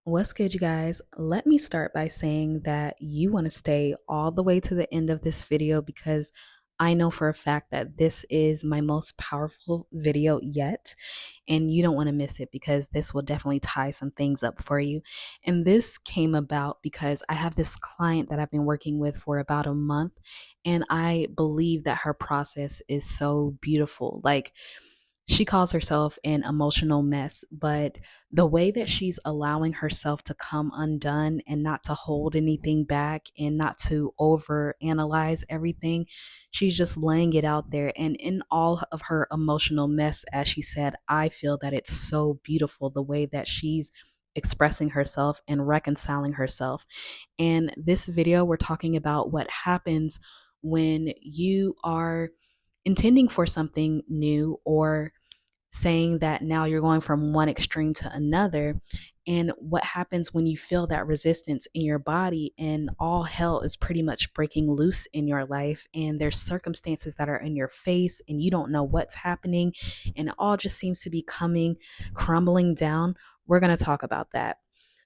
What's good, you guys? Let me start by saying that you want to stay all the way to the end of this video because I know for a fact that this is my most powerful video yet, and you don't want to miss it because this will definitely tie some things up for you. And this came about because I have this client that I've been working with for about a month, and I believe that her process is so beautiful. Like, she calls herself an emotional mess, but the way that she's allowing herself to come undone and not to hold anything back and not to over analyze everything, she's just laying it out there. And in all of her emotional mess, as she said, I feel that it's so beautiful the way that she's expressing herself and reconciling herself. And this video, we're talking about what happens when you are intending for something new or saying that now you're going from one extreme to another, and what happens when you feel that resistance in your body and all hell is pretty much breaking loose in your life, and there's circumstances that are in your face and you don't know what's happening, and it all just seems to be coming crumbling down. We're going to talk about that.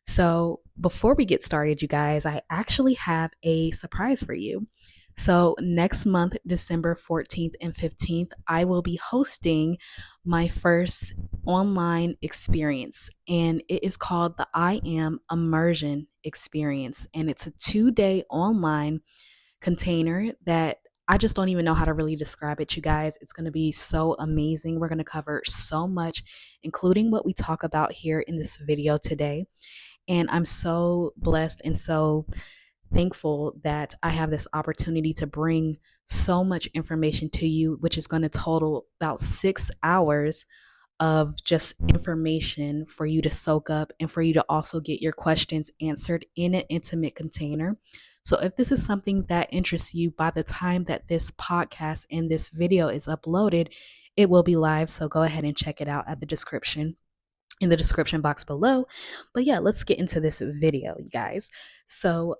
So before we get started, you guys, I actually have a surprise for you. So next month, December 14th and 15th, I will be hosting my first online experience, and it is called the I Am Immersion experience. And it's a 2-day online container that I just don't even know how to really describe it, you guys. It's going to be so amazing. We're going to cover so much, including what we talk about here in this video today. And I'm so blessed and so thankful that I have this opportunity to bring so much information to you, which is going to total about 6 hours of just information for you to soak up and for you to also get your questions answered in an intimate container. So, if this is something that interests you, by the time that this podcast and this video is uploaded, it will be live. So, go ahead and check it out at the description in the description box below. But yeah, let's get into this video, you guys. So,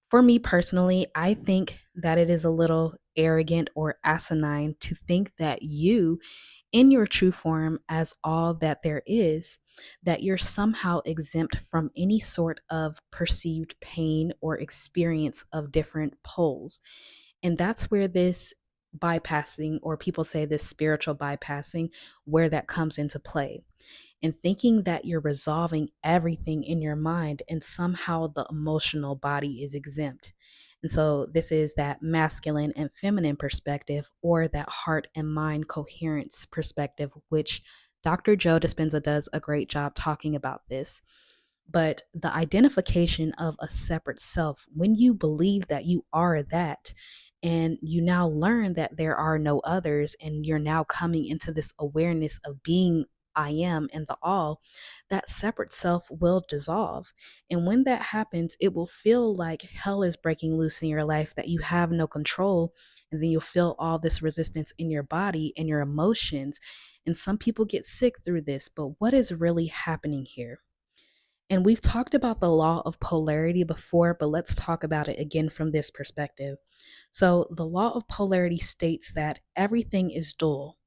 for me personally, I think that it is a little arrogant or asinine to think that you, in your true form as all that there is, that you're somehow exempt from any sort of perceived pain or experience of different poles. And that's where this bypassing, or people say this spiritual bypassing, where that comes into play, and thinking that you're resolving everything in your mind and somehow the emotional body is exempt. And so, this is that masculine and feminine perspective, or that heart and mind coherence perspective, which Dr. Joe Dispenza does a great job talking about this. But the identification of a separate self, when you believe that you are that, and you now learn that there are no others, and you're now coming into this awareness of being I am and the all, that separate self will dissolve. And when that happens, it will feel like hell is breaking loose in your life, that you have no control. And then you'll feel all this resistance in your body and your emotions. And some people get sick through this. But what is really happening here? And we've talked about the law of polarity before, but let's talk about it again from this perspective. So, the law of polarity states that everything is dual.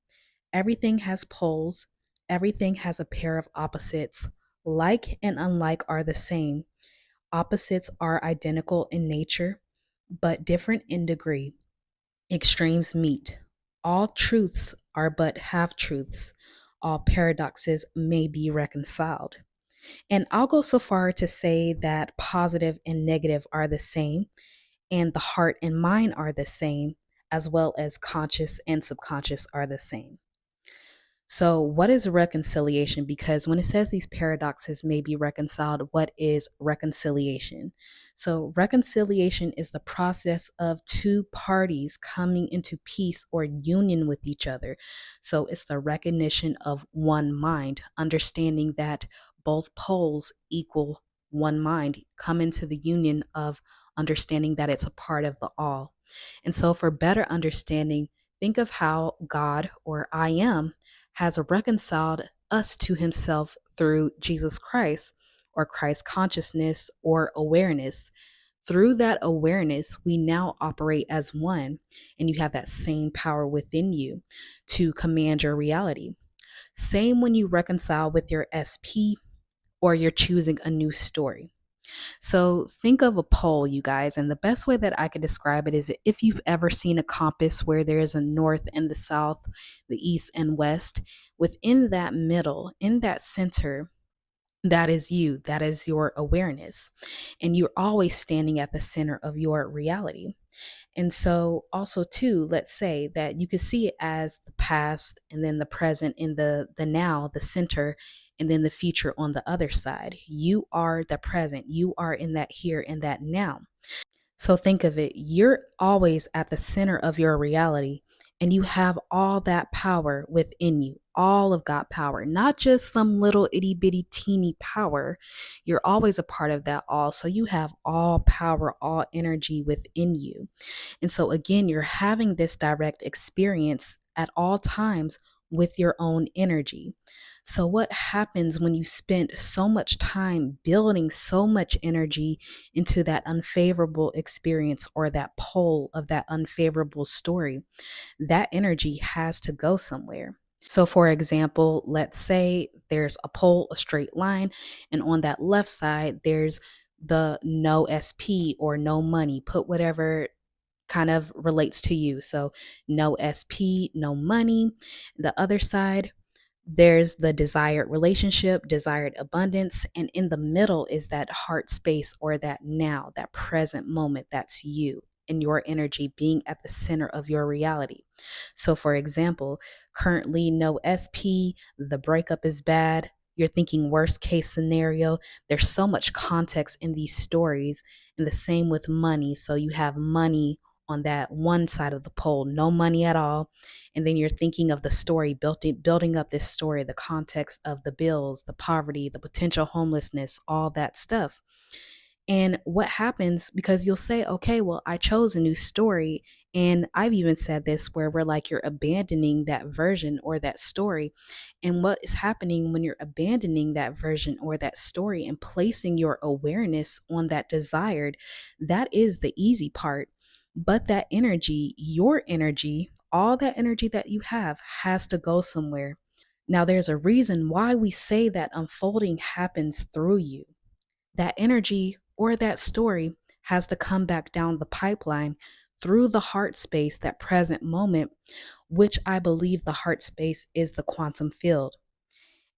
Everything has poles, everything has a pair of opposites. Like and unlike are the same. Opposites are identical in nature, but different in degree. Extremes meet. All truths are but half truths. All paradoxes may be reconciled. And I'll go so far to say that positive and negative are the same, and the heart and mind are the same, as well as conscious and subconscious are the same. So, what is reconciliation? Because when it says these paradoxes may be reconciled, what is reconciliation? So, reconciliation is the process of two parties coming into peace or union with each other. So, it's the recognition of one mind, understanding that both poles equal one mind, come into the union of understanding that it's a part of the all. And so, for better understanding, think of how God, or I am, has reconciled us to himself through Jesus Christ, or Christ consciousness or awareness. Through that awareness, we now operate as one, and you have that same power within you to command your reality. Same when you reconcile with your SP or you're choosing a new story. So think of a pole, you guys, and the best way that I could describe it is if you've ever seen a compass where there's a north and the south, the east and west, within that middle, in that center, that is you, that is your awareness. And you're always standing at the center of your reality. And so also too, let's say that you could see it as the past and then the present and the now, the center, and then the future on the other side. You are the present. You are in that here and that now. So think of it, you're always at the center of your reality and you have all that power within you, all of God power, not just some little itty bitty teeny power. You're always a part of that all. So you have all power, all energy within you. And so, again, you're having this direct experience at all times with your own energy. So, what happens when you spend so much time building so much energy into that unfavorable experience or that pole of that unfavorable story? That energy has to go somewhere. So, for example, let's say there's a pole, a straight line, and on that left side, there's the no SP or no money. Put whatever kind of relates to you. So no SP, no money. The other side, there's the desired relationship, desired abundance, and in the middle is that heart space or that now, that present moment. That's you and your energy being at the center of your reality. So, for example, currently no SP, the breakup is bad. You're thinking worst case scenario. There's so much context in these stories, and the same with money. So, you have money on that one side of the pole, no money at all, and then you're thinking of the story, building up this story, the context of the bills, the poverty, the potential homelessness, all that stuff. And what happens, because you'll say, okay, well, I chose a new story. And I've even said this where we're like, you're abandoning that version or that story. And what is happening when you're abandoning that version or that story and placing your awareness on that desired, that is the easy part. But that energy, your energy, all that energy that you have has to go somewhere. Now, there's a reason why we say that unfolding happens through you. That energy or that story has to come back down the pipeline through the heart space, that present moment, which I believe the heart space is the quantum field.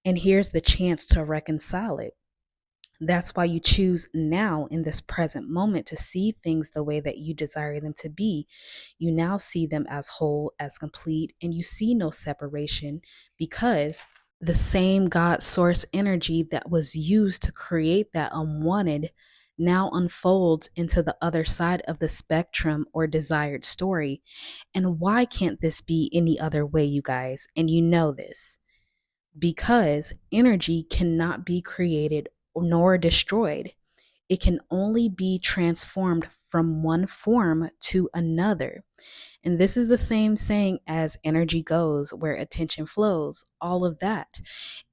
And here's the chance to reconcile it. That's why you choose now in this present moment to see things the way that you desire them to be. You now see them as whole, as complete, and you see no separation because the same God source energy that was used to create that unwanted now unfolds into the other side of the spectrum or desired story. And why can't this be any other way, you guys? And you know this because energy cannot be created nor destroyed. It can only be transformed from one form to another. And this is the same saying as energy goes, where attention flows, all of that.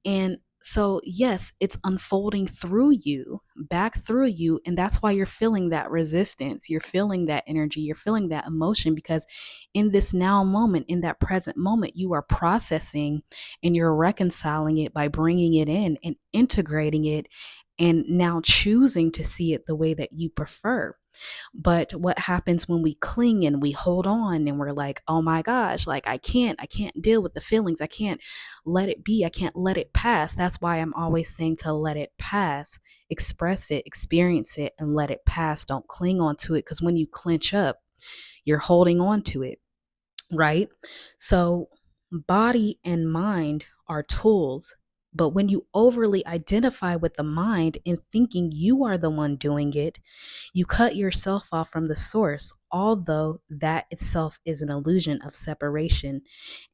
And so, yes, it's unfolding through you, back through you. And that's why you're feeling that resistance. You're feeling that energy. You're feeling that emotion because in this now moment, in that present moment, you are processing and you're reconciling it by bringing it in and integrating it and now choosing to see it the way that you prefer. But what happens when we cling and we hold on and we're like, oh my gosh, like I can't deal with the feelings. I can't let it be. I can't let it pass. That's why I'm always saying to let it pass, express it, experience it, and let it pass. Don't cling on to it because when you clench up, you're holding on to it, right? So, body and mind are tools. But when you overly identify with the mind and thinking you are the one doing it, you cut yourself off from the source, although that itself is an illusion of separation.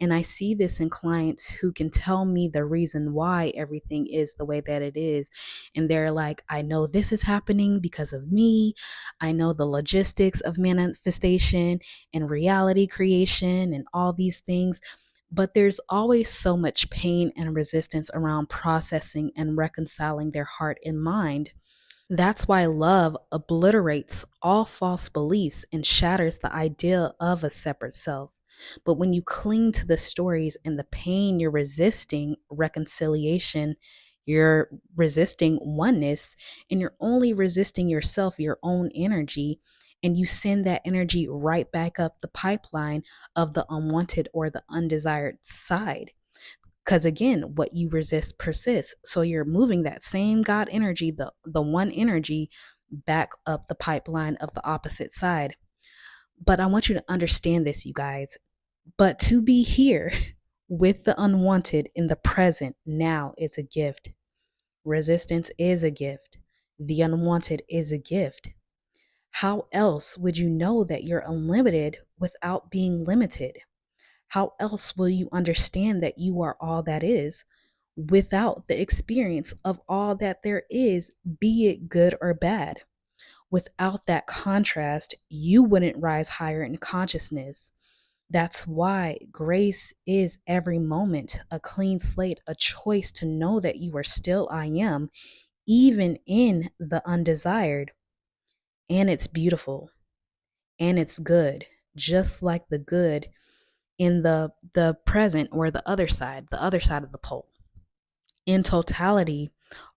And I see this in clients who can tell me the reason why everything is the way that it is. And they're like, I know this is happening because of me. I know the logistics of manifestation and reality creation and all these things. But there's always so much pain and resistance around processing and reconciling their heart and mind. That's why love obliterates all false beliefs and shatters the idea of a separate self. But when you cling to the stories and the pain, you're resisting reconciliation, You're resisting oneness, and you're only resisting yourself, your own energy, and you send that energy right back up the pipeline of the unwanted or the undesired side. Because again, what you resist persists. So you're moving that same God energy, the one energy, back up the pipeline of the opposite side. But I want you to understand this, you guys. But to be here with the unwanted in the present now is a gift. Resistance is a gift. The unwanted is a gift. How else would you know that you're unlimited without being limited? How else will you understand that you are all that is without the experience of all that there is, be it good or bad? Without that contrast, you wouldn't rise higher in consciousness. That's why grace is every moment a clean slate, a choice to know that you are still I am, even in the undesired. And it's beautiful and it's good, just like the good in the present or the other side of the pole. In totality,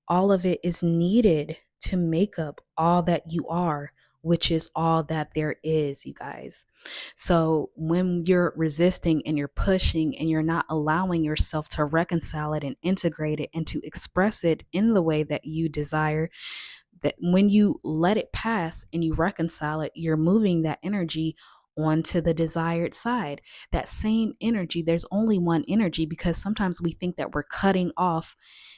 all of it is needed to make up all that you are, which is all that there is, you guys. So when you're resisting and you're pushing and you're not allowing yourself to reconcile it and integrate it and to express it in the way that you desire, that when you let it pass and you reconcile it, you're moving that energy onto the desired side. That same energy, there's only one energy, because sometimes we think that we're cutting off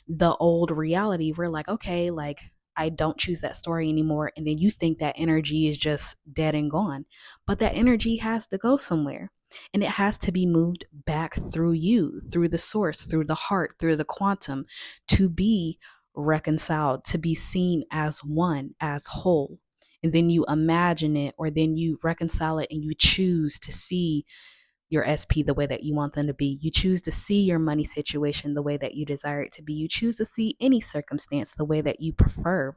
the old reality. We're like, okay, like I don't choose that story anymore. And then you think that energy is just dead and gone. But that energy has to go somewhere. And it has to be moved back through you, through the source, through the heart, through the quantum, to be reconciled, to be seen as one, as whole. And then you imagine it, or then you reconcile it and you choose to see your SP the way that you want them to be. You choose to see your money situation the way that you desire it to be. You choose to see any circumstance the way that you prefer,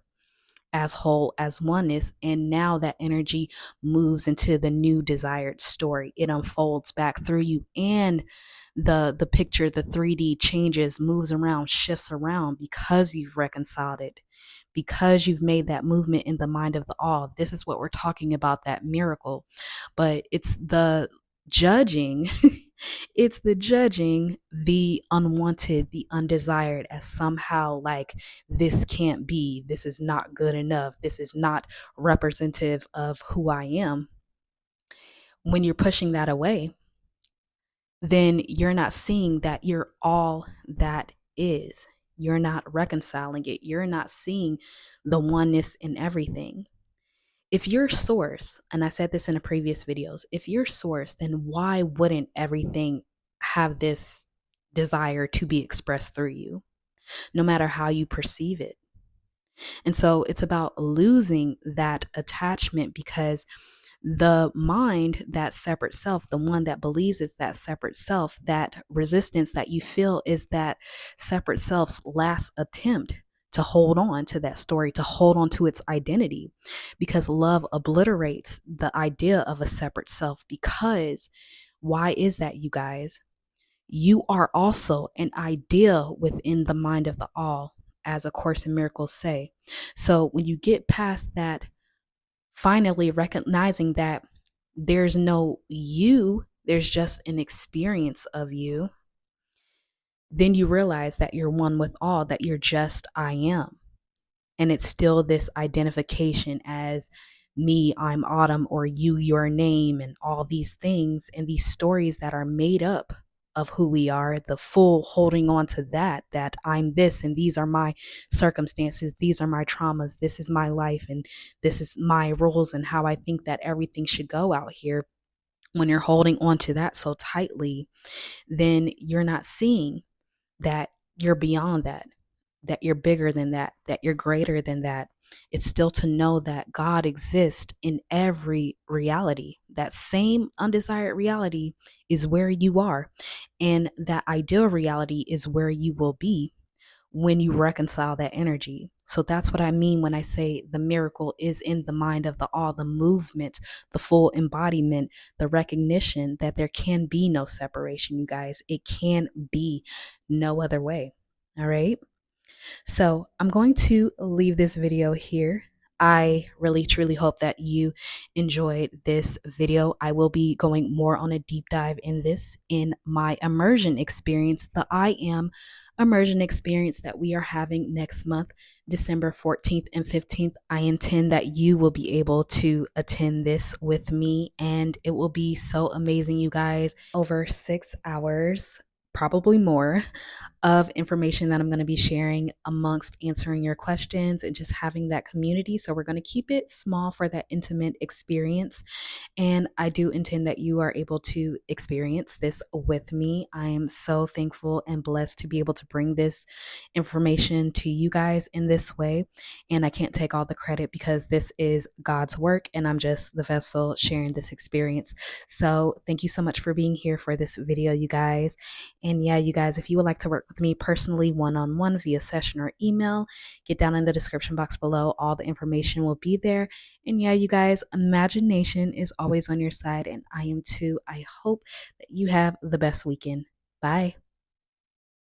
as whole, as oneness. And now that energy moves into the new desired story. It unfolds back through you, and the picture, the 3D changes, moves around, shifts around, because you've reconciled it, because you've made that movement in the mind of the all. This is what we're talking about, that miracle. But it's the judging it's the judging the unwanted, the undesired, as somehow like, this can't be, this is not good enough, this is not representative of who I am. When you're pushing that away, then you're not seeing that you're all that is. You're not reconciling it. You're not seeing the oneness in everything. If you're source, and I said this in the previous videos, if you're source, then why wouldn't everything have this desire to be expressed through you, no matter how you perceive it? And so it's about losing that attachment, because the mind, that separate self, the one that believes it's that separate self, that resistance that you feel is that separate self's last attempt to hold on to that story, to hold on to its identity, because love obliterates the idea of a separate self. Because why is that, you guys? You are also an idea within the mind of the all, as A Course in Miracles say. So when you get past that, finally recognizing that there's no you, there's just an experience of you, then you realize that you're one with all, that you're just I am. And it's still this identification as me, I'm Autumn, or you, your name, and all these things and these stories that are made up of who we are, the full holding on to that, that I'm this and these are my circumstances, these are my traumas, this is my life, and this is my rules and how I think that everything should go out here. When you're holding on to that so tightly, then you're not seeing that you're beyond that, that you're bigger than that, that you're greater than that. It's still to know that God exists in every reality. That same undesired reality is where you are, and that ideal reality is where you will be when you reconcile that energy. So that's what I mean when I say the miracle is in the mind of the all, the movement, the full embodiment, the recognition that there can be no separation, you guys. It can be no other way. All right. So I'm going to leave this video here. I really truly hope that you enjoyed this video. I will be going more on a deep dive in this in my immersion experience, the I Am immersion experience that we are having next month, December 14th and 15th. I intend that you will be able to attend this with me, and it will be so amazing, you guys. Over 6 hours, probably more, of information that I'm going to be sharing amongst answering your questions and just having that community. So we're going to keep it small for that intimate experience. And I do intend that you are able to experience this with me. I am so thankful and blessed to be able to bring this information to you guys in this way. And I can't take all the credit because this is God's work and I'm just the vessel sharing this experience. So thank you so much for being here for this video, you guys. And yeah, you guys, if you would like to work with me personally, one-on-one via session or email, get down in the description box below. All the information will be there. And yeah, you guys, imagination is always on your side, and I am too. I hope that you have the best weekend. Bye.